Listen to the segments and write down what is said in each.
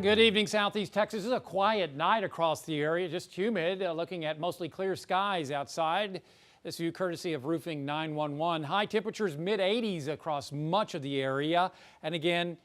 Good evening, Southeast Texas. This is a quiet night across the area, just humid, looking at mostly clear skies outside. This view courtesy of Roofing 911. High temperatures mid-80s across much of the area. And again,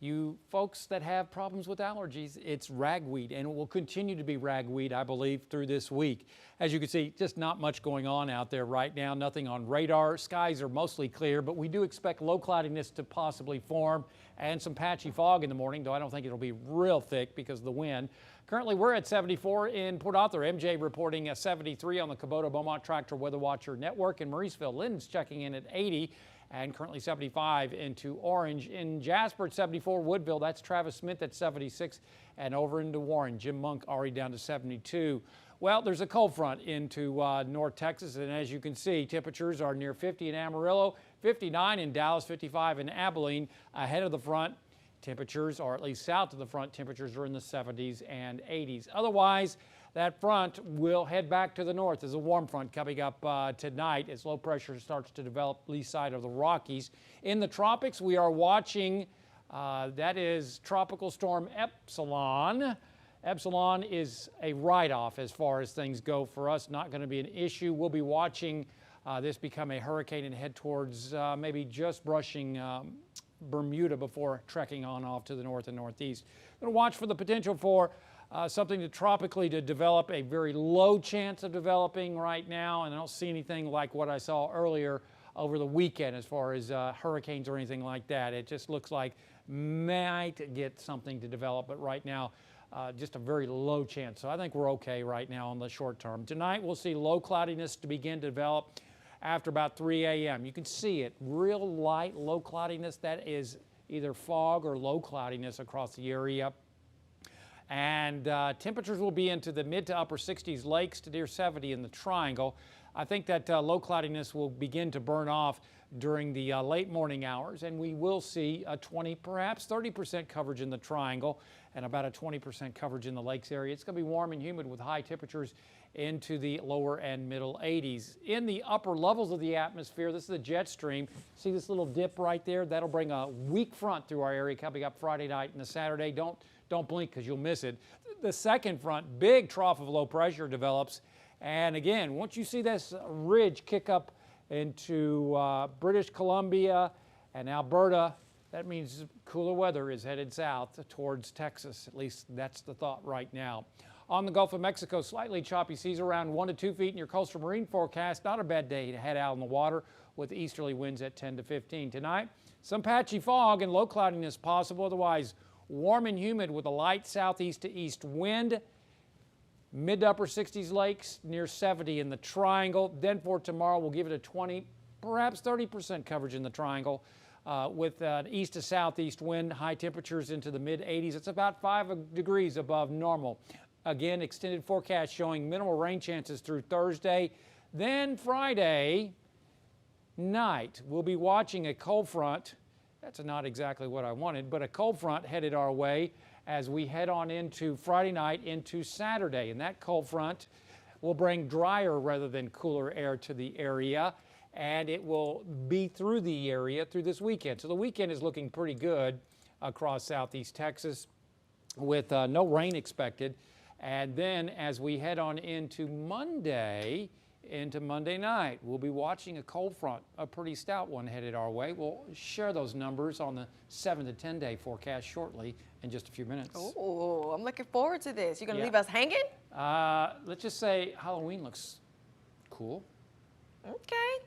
you folks that have problems with allergies, it's ragweed, and it will continue to be ragweed, I believe, through this week. As you can see, just not much going on out there right now, nothing on radar. Skies are mostly clear, but we do expect low cloudiness to possibly form and some patchy fog in the morning, though I don't think it'll be real thick because of the wind. Currently, we're at 74 in Port Arthur. MJ reporting a 73 on the Kubota Beaumont Tractor Weather Watcher Network. In Mauriceville, Lynn's checking in at 80. And currently 75 into Orange. In Jasper at 74, Woodville, that's Travis Smith at 76, and over into Warren, Jim Monk already down to 72. Well, there's a cold front into North Texas, and as you can see, temperatures are near 50 in Amarillo, 59 in Dallas, 55 in Abilene. Ahead of the front, temperatures, or at least south of the front, temperatures are in the 70s and 80s. Otherwise, that front will head back to the north. There's a warm front coming up tonight as low pressure starts to develop east side of the Rockies. In the tropics, we are watching, that is Tropical Storm Epsilon. Epsilon is a write-off as far as things go for us, not going to be an issue. We'll be watching this become a hurricane and head towards maybe just brushing Bermuda before trekking on off to the north and northeast. Going to watch for the potential for something to tropically to develop, a very low chance of developing right now, and I don't see anything like what I saw earlier over the weekend as far as hurricanes or anything like that. It just looks like might get something to develop, but right now just a very low chance. So I think we're okay right now on the short term. Tonight we'll see low cloudiness to begin to develop after about 3 a.m. You can see it, real light low cloudiness. That is either fog or low cloudiness across the area. And temperatures will be into the mid to upper 60s, lakes to near 70 in the triangle. I think that low cloudiness will begin to burn off during the late morning hours, and we will see a 20, perhaps 30% coverage in the triangle and about a 20% coverage in the lakes area. It's going to be warm and humid with high temperatures into the lower and middle 80s. In the upper levels of the atmosphere, this is the jet stream. See this little dip right there? That'll bring a weak front through our area coming up Friday night and the Saturday. Don't blink because you'll miss it. The second front, big trough of low pressure develops. And again, once you see this ridge kick up into British Columbia and Alberta, that means cooler weather is headed south towards Texas. At least that's the thought right now. On the Gulf of Mexico, slightly choppy seas around 1 to 2 feet in your coastal marine forecast. Not a bad day to head out in the water with easterly winds at 10 to 15. Tonight, some patchy fog and low cloudiness possible. Otherwise, warm and humid with a light southeast to east wind. Mid to upper 60s lakes, near 70 in the triangle. Then for tomorrow, we'll give it a 20, perhaps 30% coverage in the triangle with an east to southeast wind. High temperatures into the mid 80s. It's about 5 degrees above normal. Again, extended forecast showing minimal rain chances through Thursday. Then Friday night, we'll be watching a cold front. That's not exactly what I wanted, but a cold front headed our way as we head on into Friday night into Saturday. And that cold front will bring drier rather than cooler air to the area, and it will be through the area through this weekend. So the weekend is looking pretty good across southeast Texas with no rain expected. And then as we head on into Monday night, we'll be watching a cold front, a pretty stout one headed our way. We'll share those numbers on the 7 to 10 day forecast shortly in just a few minutes. Oh, I'm looking forward to this. You're going to leave us hanging? Let's just say Halloween looks cool. Okay.